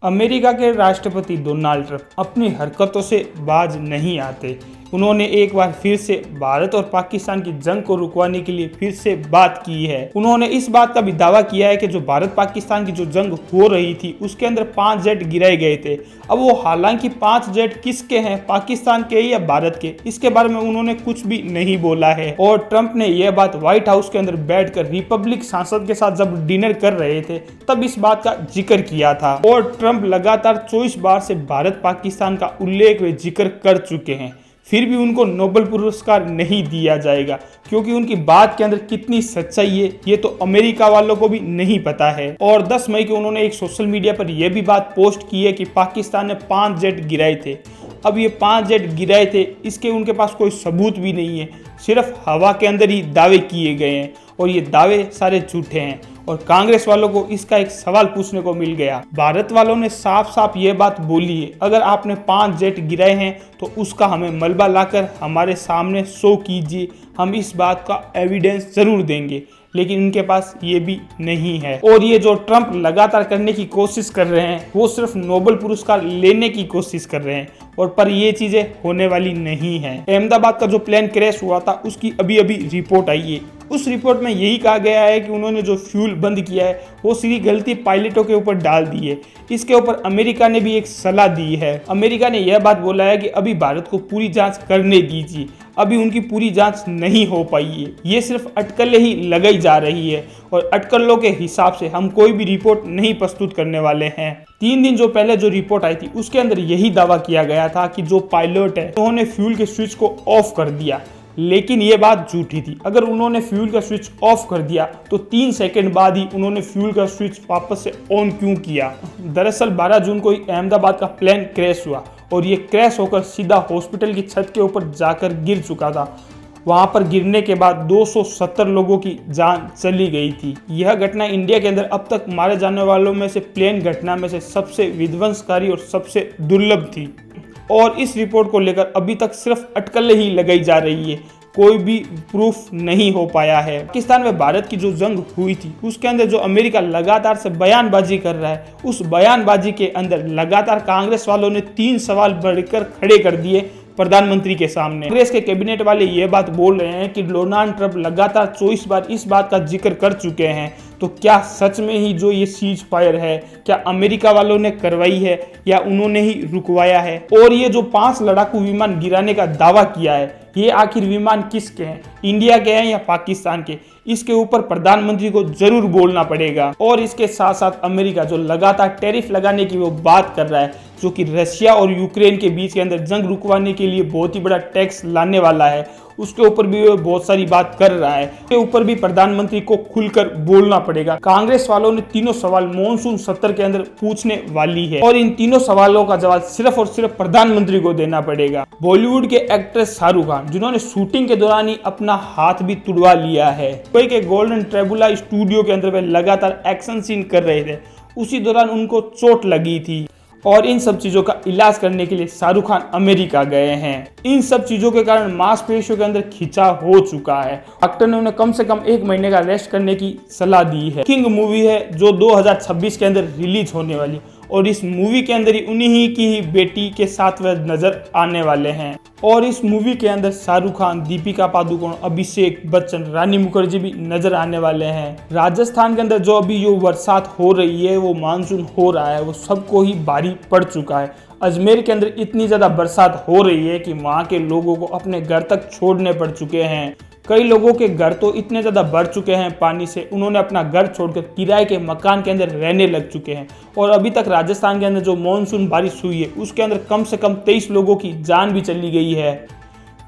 America के राष्ट्रपति Donald Trump अपनी हरकतों से बाज नहीं आते। उन्होंने एक बार फिर से भारत और पाकिस्तान की जंग को रुकवाने के लिए फिर से बात की है। उन्होंने इस बात का भी दावा किया है कि जो भारत पाकिस्तान की जो जंग हो रही थी उसके अंदर 5 जेट गिराए गए थे। अब वो हालांकि 5 जेट किसके हैं, पाकिस्तान के या भारत के, इसके बारे में उन्होंने कुछ भी नहीं बोला है। और ट्रंप ने यह बात व्हाइट हाउस के अंदर बैठकर रिपब्लिक सांसद के साथ जब डिनर कर रहे थे तब इस बात का जिक्र किया था। और ट्रंप लगातार 24 बार से भारत पाकिस्तान का उल्लेख व जिक्र कर चुके हैं, फिर भी उनको नोबेल पुरस्कार नहीं दिया जाएगा, क्योंकि उनकी बात के अंदर कितनी सच्चाई है ये तो अमेरिका वालों को भी नहीं पता है। और 10 मई को उन्होंने एक सोशल मीडिया पर यह भी बात पोस्ट की है कि पाकिस्तान ने 5 जेट गिराए थे। अब ये 5 जेट गिराए थे इसके उनके पास कोई सबूत भी नहीं है, सिर्फ हवा के अंदर ही दावे किए गए हैं और ये दावे सारे झूठे हैं। और कांग्रेस वालों को इसका एक सवाल पूछने को मिल गया। भारत वालों ने साफ साफ ये बात बोली है, अगर आपने 5 जेट गिराए हैं तो उसका हमें मलबा लाकर हमारे सामने शो कीजिए, हम इस बात का एविडेंस जरूर देंगे। लेकिन इनके पास ये भी नहीं है। और ये जो ट्रंप लगातार करने की कोशिश कर रहे हैं वो सिर्फ नोबेल पुरस्कार लेने की कोशिश कर रहे हैं, और पर ये चीजें होने वाली नहीं है। अहमदाबाद का जो प्लेन क्रैश हुआ था उसकी अभी अभी रिपोर्ट आई है। उस रिपोर्ट में यही कहा गया है कि उन्होंने जो फ्यूल बंद किया है वो सीधी गलती पायलटों के ऊपर डाल दी है। इसके ऊपर अमेरिका ने भी एक सलाह दी है। अमेरिका ने यह बात बोला है कि अभी भारत को पूरी जांच करने दीजिए, अभी उनकी पूरी जांच नहीं हो पाई है, ये सिर्फ अटकलें ही लगाई जा रही है और अटकलों के हिसाब से हम कोई भी रिपोर्ट नहीं प्रस्तुत करने वाले हैं। 3 दिन जो पहले जो रिपोर्ट आई थी उसके अंदर यही दावा किया गया था कि जो पायलट है उन्होंने फ्यूल के स्विच को ऑफ कर दिया, लेकिन ये बात झूठी थी। अगर उन्होंने फ्यूल का स्विच ऑफ कर दिया तो 3 सेकंड बाद ही उन्होंने फ्यूल का स्विच वापस से ऑन क्यों किया। दरअसल 12 जून को ही अहमदाबाद का प्लेन क्रैश हुआ और ये क्रैश होकर सीधा हॉस्पिटल की छत के ऊपर जाकर गिर चुका था। वहां पर गिरने के बाद 270 लोगों की जान चली गई थी। यह घटना इंडिया के अंदर अब तक मारे जाने वालों में से प्लेन घटना में से सबसे विध्वंसकारी और सबसे दुर्लभ थी। और इस रिपोर्ट को लेकर अभी तक सिर्फ अटकलें ही लगाई जा रही है, कोई भी प्रूफ नहीं हो पाया है। पाकिस्तान में भारत की जो जंग हुई थी उसके अंदर जो अमेरिका लगातार से बयानबाजी कर रहा है, उस बयानबाजी के अंदर लगातार कांग्रेस वालों ने 3 सवाल बढ़कर खड़े कर दिए प्रधानमंत्री के सामने। कांग्रेस के कैबिनेट वाले ये बात बोल रहे हैं कि डोनाल्ड ट्रंप लगातार 24 बार इस बात का जिक्र कर चुके हैं, तो क्या सच में ही जो ये सीज फायर है क्या अमेरिका वालों ने करवाई है या उन्होंने ही रुकवाया है। और ये जो 5 लड़ाकू विमान गिराने का दावा किया है ये आखिर विमान किसके हैं, इंडिया के हैं या पाकिस्तान के, इसके ऊपर प्रधानमंत्री को जरूर बोलना पड़ेगा। और इसके साथ साथ अमेरिका जो लगातार टैरिफ लगाने की वो बात कर रहा है, जो कि रशिया और यूक्रेन के बीच के अंदर जंग रुकवाने के लिए बहुत ही बड़ा टैक्स लाने वाला है, उसके ऊपर भी वो बहुत सारी बात कर रहा है। उसके ऊपर भी प्रधानमंत्री को खुलकर बोलना पड़ेगा। कांग्रेस वालों ने 3 सवाल मॉनसून सत्र के अंदर पूछने वाली है और इन 3 सवालों का जवाब सिर्फ और सिर्फ प्रधानमंत्री को देना पड़ेगा। बॉलीवुड के एक्ट्रेस शाहरुख खान जिन्होंने शूटिंग के दौरान ही अपना हाथ भी तुड़वा लिया है, मुंबई के गोल्डन ट्रिब्यूला स्टूडियो के अंदर वे लगातार एक्शन सीन कर रहे थे, उसी दौरान उनको चोट लगी थी और इन सब चीजों का इलाज करने के लिए शाहरुख खान अमेरिका गए हैं। इन सब चीजों के कारण मांसपेशियों के अंदर खिंचाव हो चुका है। डॉक्टर ने उन्हें कम से कम 1 महीने का रेस्ट करने की सलाह दी है। किंग मूवी है जो 2026 के अंदर रिलीज होने वाली, और इस मूवी के अंदर ही उन्हीं की ही बेटी के साथ वह नजर आने वाले हैं। और इस मूवी के अंदर शाहरुख खान, दीपिका पादुकोण, अभिषेक बच्चन, रानी मुखर्जी भी नजर आने वाले हैं। राजस्थान के अंदर जो अभी जो बरसात हो रही है, वो मानसून हो रहा है, वो सबको ही भारी पड़ चुका है। अजमेर के अंदर इतनी ज्यादा बरसात हो रही है कि वहाँ के लोगों को अपने घर तक छोड़ने पड़ चुके हैं। कई लोगों के घर तो इतने ज़्यादा भर चुके हैं पानी से, उन्होंने अपना घर छोड़कर किराए के मकान के अंदर रहने लग चुके हैं। और अभी तक राजस्थान के अंदर जो मानसून बारिश हुई है उसके अंदर कम से कम 23 लोगों की जान भी चली गई है।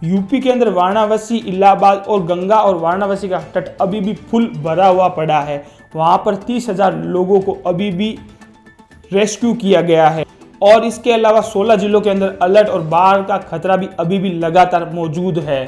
यूपी के अंदर वाराणसी, इलाहाबाद और गंगा और वाराणसी का तट अभी भी फुल भरा हुआ पड़ा है। वहाँ पर 30,000 लोगों को अभी भी रेस्क्यू किया गया है। और इसके अलावा 16 जिलों के अंदर अलर्ट और बाढ़ का खतरा भी अभी भी लगातार मौजूद है।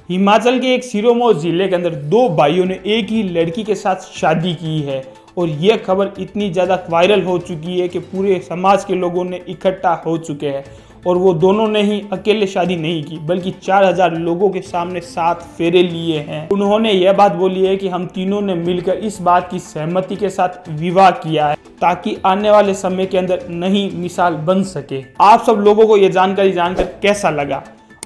हिमाचल के एक सिरोमौर जिले के अंदर 2 भाइयों ने एक ही लड़की के साथ शादी की है और यह खबर इतनी ज़्यादा वायरल हो चुकी है कि पूरे समाज के लोगों ने इकट्ठा हो चुके हैं। और वो दोनों ने ही अकेले शादी नहीं की बल्कि 4000 लोगों के सामने 7 फेरे लिए हैं। उन्होंने यह बात बोली है कि हम तीनों ने मिलकर इस बात की सहमति के साथ विवाह किया है ताकि आने वाले समय के अंदर नई मिसाल बन सके। आप सब लोगों को यह जानकारी जानकर कैसा लगा,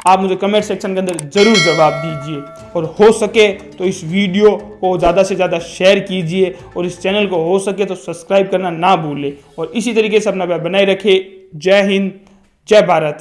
आप मुझे कमेंट सेक्शन के अंदर जरूर जवाब दीजिए और हो सके तो इस वीडियो को ज़्यादा से ज़्यादा शेयर कीजिए और इस चैनल को हो सके तो सब्सक्राइब करना ना भूलें और इसी तरीके से अपना प्यार बनाए रखें। जय हिंद, जय भारत।